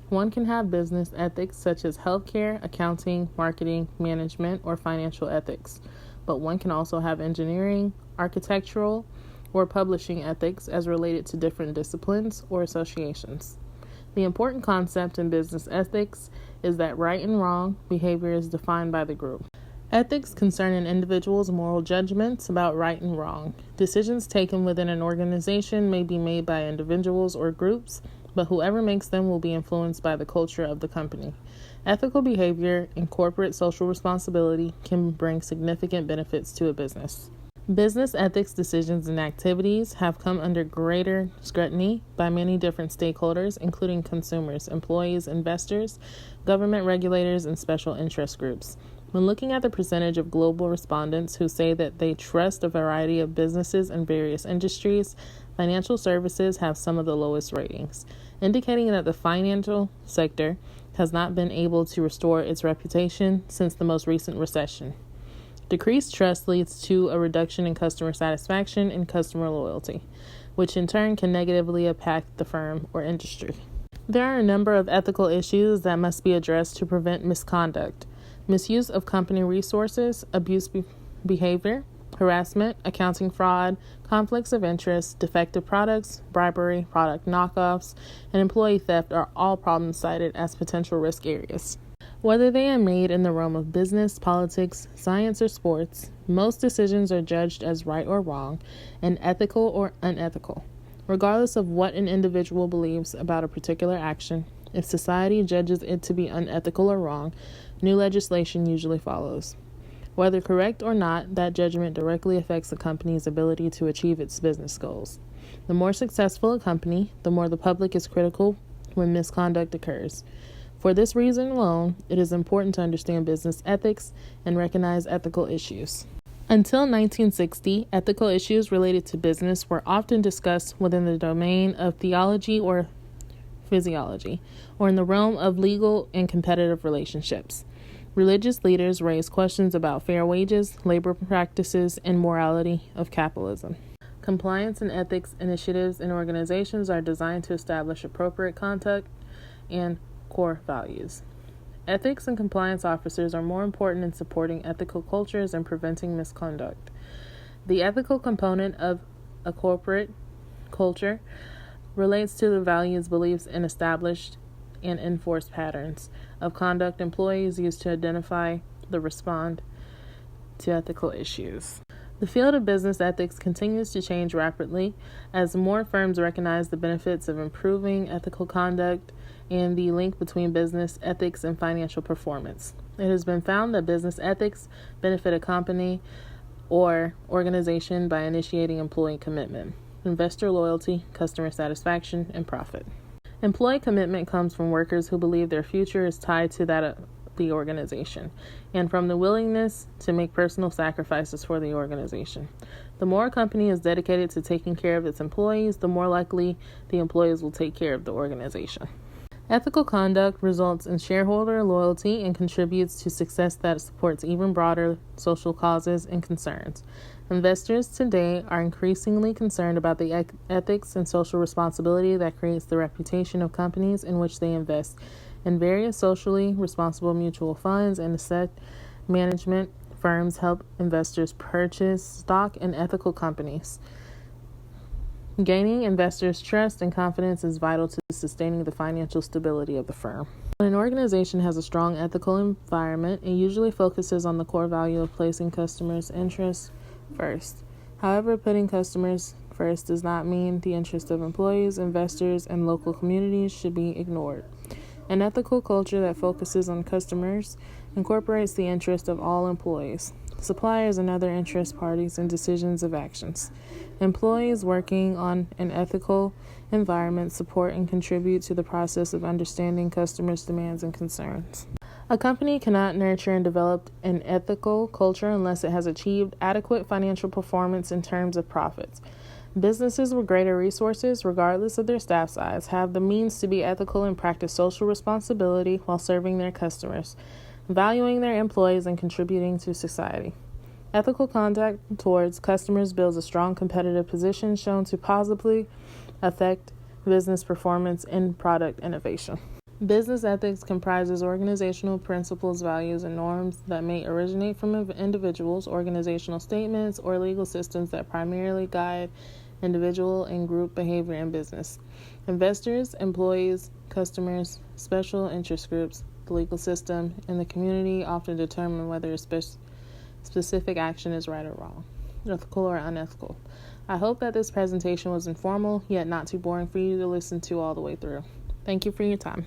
One can have business ethics such as healthcare, accounting, marketing, management, or financial ethics, but one can also have engineering, architectural, or publishing ethics as related to different disciplines or associations. The important concept in business ethics is that right and wrong behavior is defined by the group. Ethics concern an individual's moral judgments about right and wrong. Decisions taken within an organization may be made by individuals or groups, but whoever makes them will be influenced by the culture of the company. Ethical behavior and corporate social responsibility can bring significant benefits to a business. Business ethics decisions and activities have come under greater scrutiny by many different stakeholders, including consumers, employees, investors, government regulators, and special interest groups. When looking at the percentage of global respondents who say that they trust a variety of businesses in various industries, financial services have some of the lowest ratings, indicating that the financial sector has not been able to restore its reputation since the most recent recession. Decreased trust leads to a reduction in customer satisfaction and customer loyalty, which in turn can negatively impact the firm or industry. There are a number of ethical issues that must be addressed to prevent misconduct: misuse of company resources, abuse behavior, harassment, accounting fraud, conflicts of interest, defective products, bribery, product knockoffs, and employee theft are all problems cited as potential risk areas. Whether they are made in the realm of business, politics, science, or sports, most decisions are judged as right or wrong and ethical or unethical. Regardless of what an individual believes about a particular action, if society judges it to be unethical or wrong, new legislation usually follows. Whether correct or not, that judgment directly affects a company's ability to achieve its business goals. The more successful a company, the more the public is critical when misconduct occurs. For this reason alone, it is important to understand business ethics and recognize ethical issues. Until 1960, ethical issues related to business were often discussed within the domain of theology or physiology, or in the realm of legal and competitive relationships. Religious leaders raised questions about fair wages, labor practices, and morality of capitalism. Compliance and ethics initiatives in organizations are designed to establish appropriate conduct and core values. Ethics and compliance officers are more important in supporting ethical cultures and preventing misconduct. The ethical component of a corporate culture relates to the values, beliefs, and established and enforced patterns of conduct employees use to identify the respond to ethical issues. The field of business ethics continues to change rapidly as more firms recognize the benefits of improving ethical conduct and the link between business ethics and financial performance. It has been found that business ethics benefit a company or organization by initiating employee commitment, investor loyalty, customer satisfaction, and profit. Employee commitment comes from workers who believe their future is tied to that of the organization, and from the willingness to make personal sacrifices for the organization. The more a company is dedicated to taking care of its employees, the more likely the employees will take care of the organization. Ethical conduct results in shareholder loyalty and contributes to success that supports even broader social causes and concerns. Investors today are increasingly concerned about the ethics and social responsibility that creates the reputation of companies in which they invest. In various socially responsible mutual funds and asset management firms help investors purchase stock in ethical companies. Gaining investors' trust and confidence is vital to sustaining the financial stability of the firm. When an organization has a strong ethical environment, it usually focuses on the core value of placing customers' interests first. However, putting customers first does not mean the interests of employees, investors, and local communities should be ignored. An ethical culture that focuses on customers incorporates the interest of all employees, suppliers, and other interest parties in decisions of actions. Employees working on an ethical environment support and contribute to the process of understanding customers' demands and concerns. A company cannot nurture and develop an ethical culture unless it has achieved adequate financial performance in terms of profits. Businesses with greater resources, regardless of their staff size, have the means to be ethical and practice social responsibility while serving their customers, valuing their employees, and contributing to society. Ethical conduct towards customers builds a strong competitive position shown to positively affect business performance and product innovation. Business ethics comprises organizational principles, values, and norms that may originate from individuals, organizational statements, or legal systems that primarily guide individual and group behavior in business. Investors, employees, customers, special interest groups, the legal system, and the community often determine whether a specific action is right or wrong, ethical or unethical. I hope that this presentation was informal, yet not too boring for you to listen to all the way through. Thank you for your time.